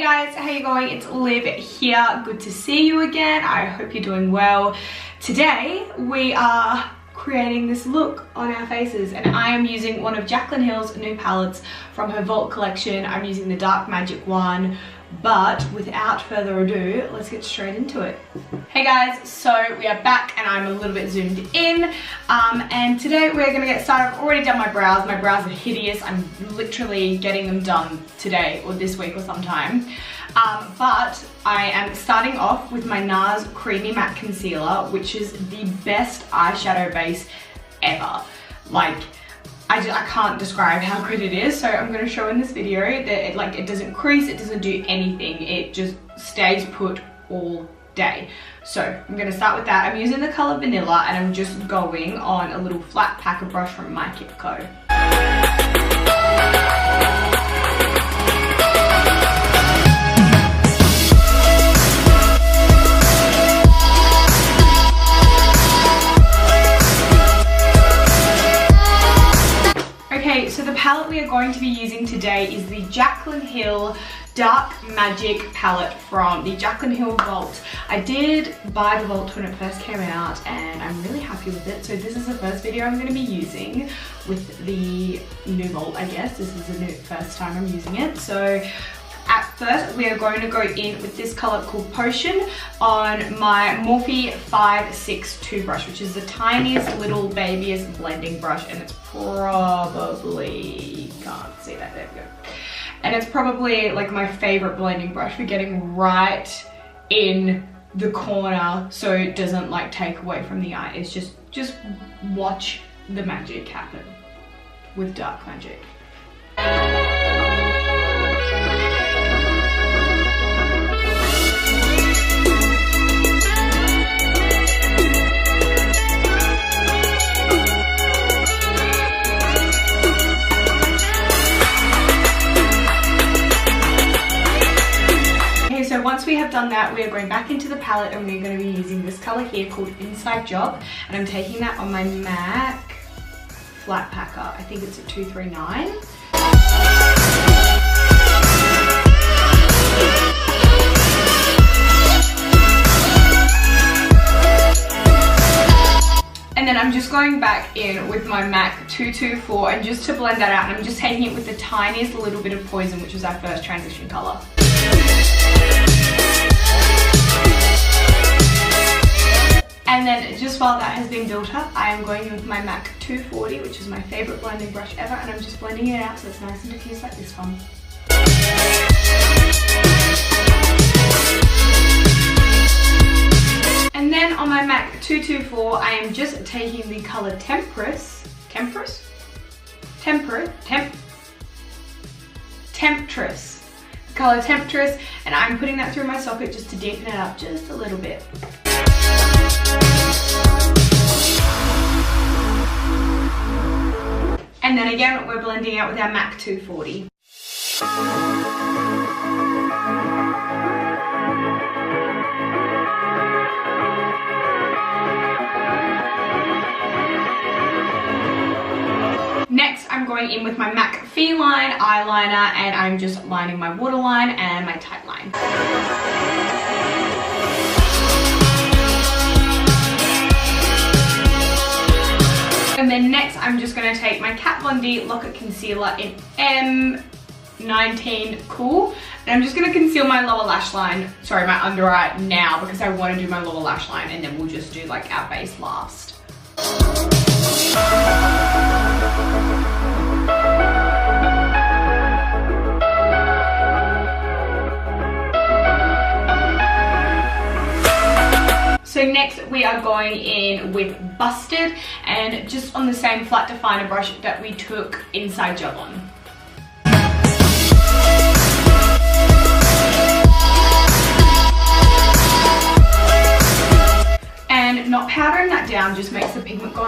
guys, how you going? It's Liv here. Good to see you again. I hope you're doing well. Today we are creating this look on our faces, and I am using one of Jaclyn Hill's new palettes from her Vault collection. I'm using the Dark Magic one, but without further ado, let's get straight into it. Hey guys, so we are back and I'm a little bit zoomed in, and today we're gonna get started. I've already done my brows. My brows are hideous. I'm literally getting them done today or this week or sometime. But I am starting off with my NARS Creamy Matte Concealer, which is the best eyeshadow base ever. Like, I can't describe how good it is. So I'm going to show in this video that it doesn't crease, it doesn't do anything. It just stays put all day. So I'm going to start with that. I'm using the color Vanilla, and I'm just going on a little flat packer brush from My Kit Co. Okay, so the palette we are going to be using today is the Jaclyn Hill Dark Magic palette from the Jaclyn Hill Vault. I did buy the Vault when it first came out and I'm really happy with it. So this is the first video I'm going to be using with the new Vault, I guess. This is the first time I'm using it. So at first, we are going to go in with this color called Potion on my Morphe 562 brush, which is the tiniest little babyest blending brush, and it's probably, can't see that, there we go. And it's probably like my favorite blending brush for getting right in the corner so it doesn't like take away from the eye. It's just watch the magic happen with dark magic. So once we have done that, we are going back into the palette and we're going to be using this color here called Inside Job, and I'm taking that on my MAC flat packer. I think it's a 239. And then I'm just going back in with my MAC 224, and just to blend that out, and I'm just taking it with the tiniest little bit of Poison, which was our first transition color. And then just while that has been built up, I am going in with my MAC 240, which is my favorite blending brush ever, and I'm just blending it out so it's nice and diffuse like this one. And then on my MAC 224, I am just taking the color Temptress, the color Temptress, and I'm putting that through my socket just to deepen it up just a little bit. And then again, we're blending out with our MAC 240. Next, I'm going in with my MAC Feline eyeliner, and I'm just lining my waterline and my tight line. And then next, I'm just going to take my Kat Von D Lock-It Concealer in M19 Cool, and I'm just going to conceal my lower lash line, sorry, my under eye now, because I want to do my lower lash line, and then we'll just do like our base last. So next we are going in with Busted, and just on the same flat definer brush that we took Inside Job on. And not powdering that down just makes the pigment go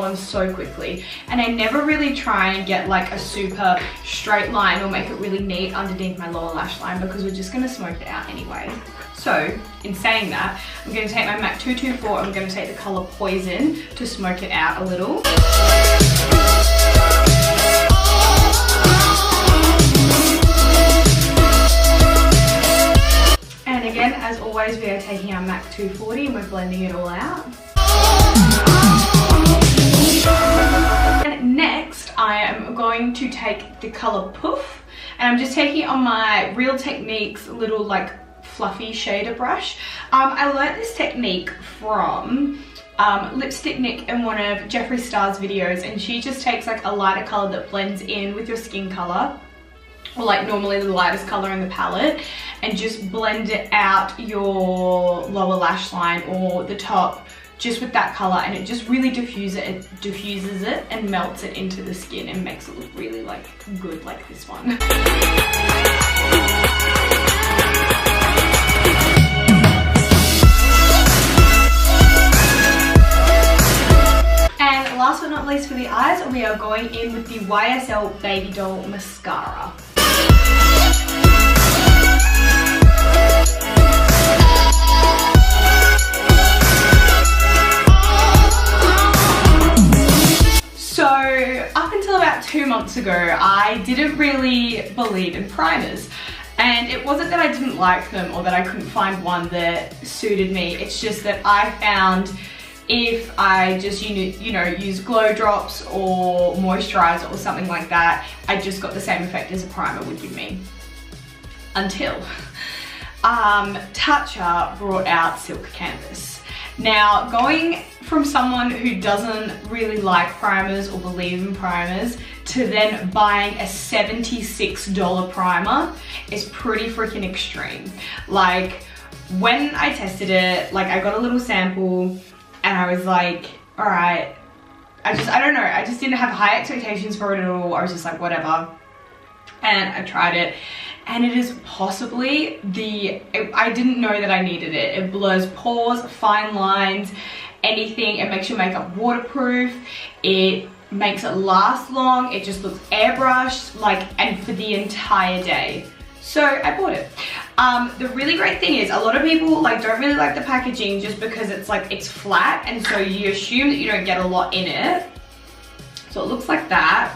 on so quickly. And I never really try and get like a super straight line or make it really neat underneath my lower lash line, because we're just going to smoke it out anyway. So in saying that, I'm going to take my MAC 224 and I'm going to take the color Poison to smoke it out a little. as always, we are taking our MAC 240 and we're blending it all out. And next, I am going to take the color Poof, and I'm just taking it on my Real Techniques little like fluffy shader brush. I learned this technique from Lipstick Nick in one of Jeffree Star's videos, and she just takes like a lighter color that blends in with your skin color, or like normally the lightest color in the palette, and just blend it out your lower lash line or the top just with that color, and it just really diffuses it and melts it into the skin and makes it look really like good, like this one. And last but not least for the eyes, we are going in with the YSL Baby Doll Mascara. So up until about 2 months ago, I didn't really believe in primers. And it wasn't that I didn't like them or that I couldn't find one that suited me. It's just that I found if I just, you know, use glow drops or moisturizer or something like that, I just got the same effect as a primer would give me. Until Tatcha brought out Silk Canvas. Now, going from someone who doesn't really like primers or believe in primers to then buying a $76 primer is pretty freaking extreme. Like, when I tested it, like I got a little sample and I was like, all right, I don't know, I just didn't have high expectations for it at all. I was just like, whatever. And I tried it, and it is possibly I didn't know that I needed it. It blurs pores, fine lines, anything. It makes your makeup waterproof. It makes it last long. It just looks airbrushed, like, and for the entire day. So I bought it. The really great thing is a lot of people like don't really like the packaging just because it's like it's flat, and so you assume that you don't get a lot in it. So it looks like that.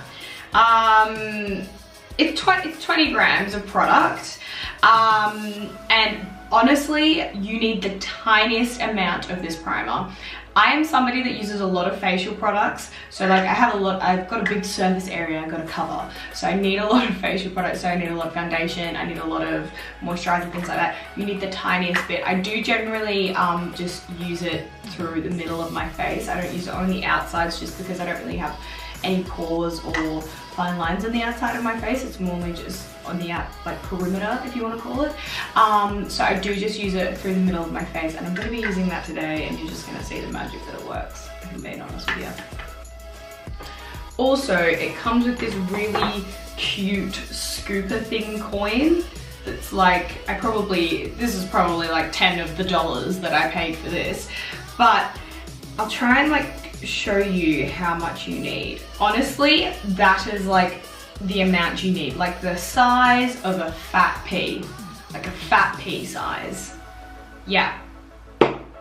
It's 20 grams of product, and honestly, you need the tiniest amount of this primer. I am somebody that uses a lot of facial products, so like I've got a big surface area I've got to cover, so I need a lot of facial products, so I need a lot of foundation, I need a lot of moisturizer, things like that. You need the tiniest bit. I do generally just use it through the middle of my face. I don't use it on the outsides just because I don't really have any pores or fine lines on the outside of my face. It's normally just on the like perimeter, if you want to call it. So I do just use it through the middle of my face, and I'm going to be using that today, and you're just going to see the magic that it works, if I'm being honest with you. Also, it comes with this really cute scooper thing coin that's like, this is probably like 10 of the dollars that I paid for this, but I'll try and like show you how much you need. Honestly, that is like the amount you need, like the size of a fat pea, like a fat pea size. Yeah,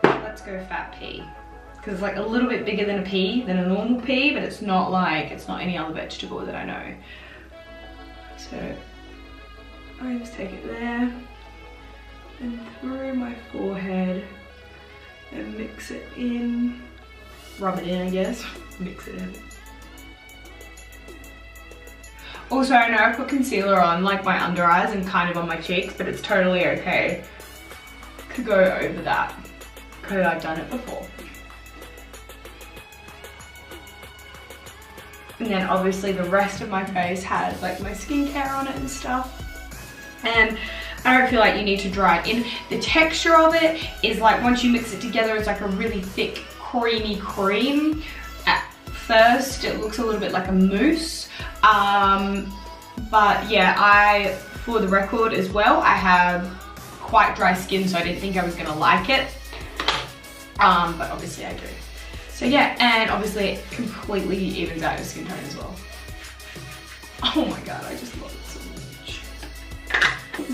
let's go fat pea, because it's like a little bit bigger than a pea, than a normal pea, but it's not any other vegetable that I know. So I just take it there and through my forehead and mix it in. Rub it in, I guess. Mix it in. Also, I know I put concealer on like my under eyes and kind of on my cheeks, but it's totally okay to go over that because I've done it before. And then obviously the rest of my face has like my skincare on it and stuff. And I don't feel like you need to dry it in. The texture of it is like, once you mix it together, it's like a really thick creamy cream. At first it looks a little bit like a mousse, but yeah, for the record as well, I have quite dry skin, so I didn't think I was gonna like it, but obviously I do. So yeah, and obviously it completely evens out your skin tone as well. Oh my god, I just love it so much.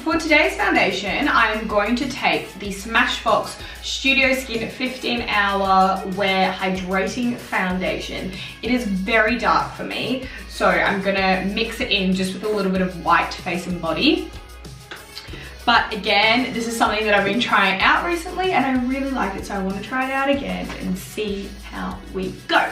For today's foundation, I'm going to take the Smashbox Studio Skin 15-Hour Wear Hydrating Foundation. It is very dark for me, so I'm gonna mix it in just with a little bit of white face and body. But again, this is something that I've been trying out recently and I really like it, so I want to try it out again and see how we go.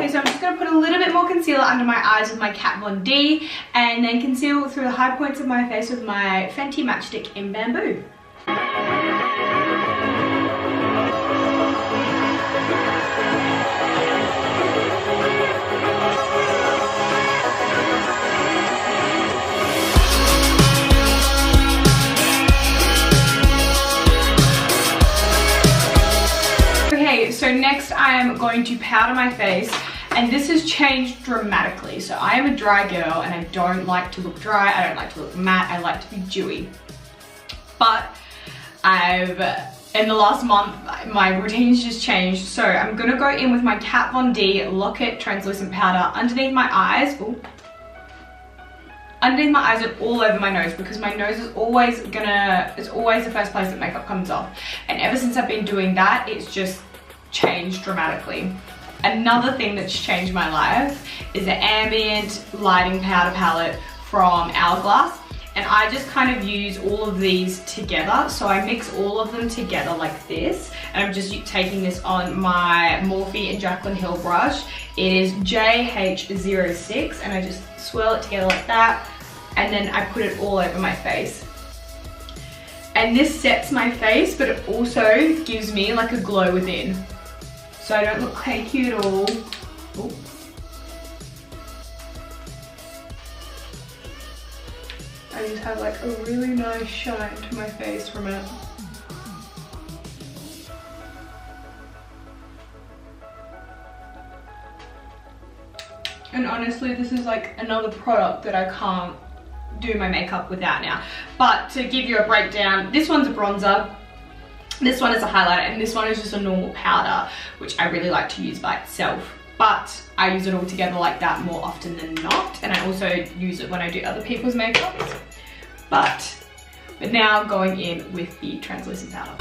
So I'm just going to put a little bit more concealer under my eyes with my Kat Von D and then conceal through the high points of my face with my Fenty Matchstick in Bamboo. Okay, so next I am going to powder my face. And this has changed dramatically. So I am a dry girl and I don't like to look dry. I don't like to look matte. I like to be dewy. But in the last month, my routine's just changed. So I'm gonna go in with my Kat Von D Lock-It Translucent Powder underneath my eyes. Ooh. Underneath my eyes and all over my nose, because my nose is always the first place that makeup comes off. And ever since I've been doing that, it's just changed dramatically. Another thing that's changed my life is the ambient lighting powder palette from Hourglass, and I just kind of use all of these together. So I mix all of them together like this, and I'm just taking this on my Morphe and Jaclyn Hill brush. It is JH06, and I just swirl it together like that, and then I put it all over my face. And this sets my face, but it also gives me like a glow within. So I don't look cakey at all. Ooh. I just have like a really nice shine to my face from it. And honestly, this is like another product that I can't do my makeup without now. But to give you a breakdown, this one's a bronzer. This one is a highlighter, and this one is just a normal powder, which I really like to use by itself. But I use it all together like that more often than not, and I also use it when I do other people's makeup. But now going in with the translucent powder.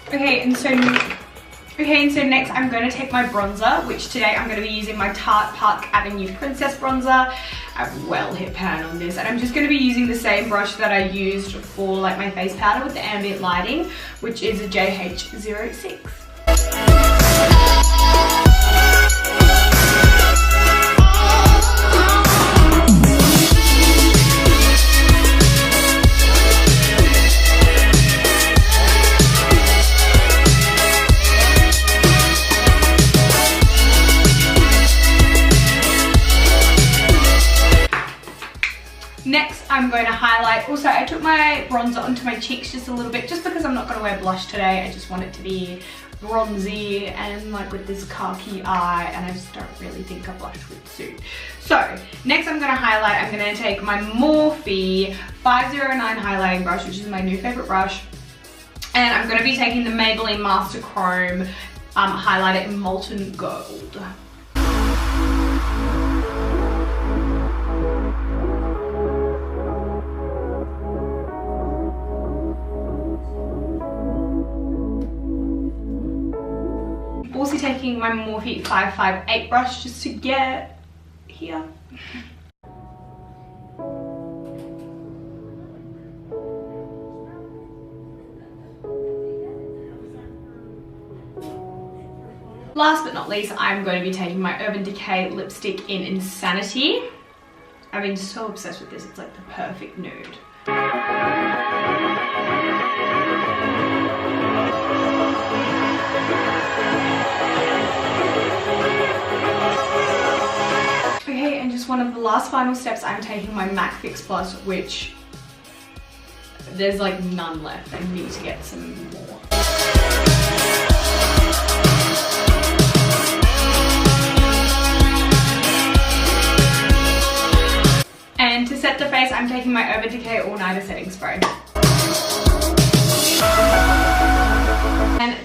Okay, and so next I'm going to take my bronzer, which today I'm going to be using my Tarte Park Avenue Princess Bronzer. I have well hit pan on this, and I'm just going to be using the same brush that I used for like my face powder with the ambient lighting, which is a JH06. Next, I'm going to highlight. Also, I took my bronzer onto my cheeks just a little bit, just because I'm not going to wear blush today. I just want it to be bronzy and like with this khaki eye, and I just don't really think a blush would suit. So, next I'm going to highlight. I'm going to take my Morphe 509 highlighting brush, which is my new favorite brush. And I'm going to be taking the Maybelline Master Chrome highlighter in Molten Gold. Also taking my Morphe 558 brush just to get here. Last but not least, I'm going to be taking my Urban Decay lipstick in Insanity. I've been so obsessed with this, it's like the perfect nude. Okay, and just one of the last final steps, I'm taking my MAC Fix Plus, which there's like none left. I need to get some more. And to set the face, I'm taking my Urban Decay All Nighter Setting Spray.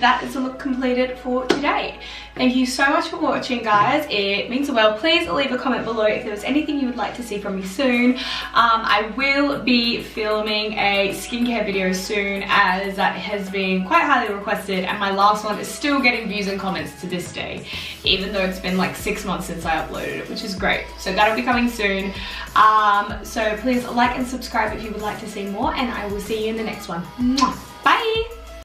that is the look completed for today. Thank you so much for watching, guys. It means the world. Please leave a comment below if there was anything you would like to see from me soon. I will be filming a skincare video soon, as that has been quite highly requested, and my last one is still getting views and comments to this day, even though it's been like 6 months since I uploaded it, which is great. So that'll be coming soon. So please like and subscribe if you would like to see more, and I will see you in the next one. Mwah.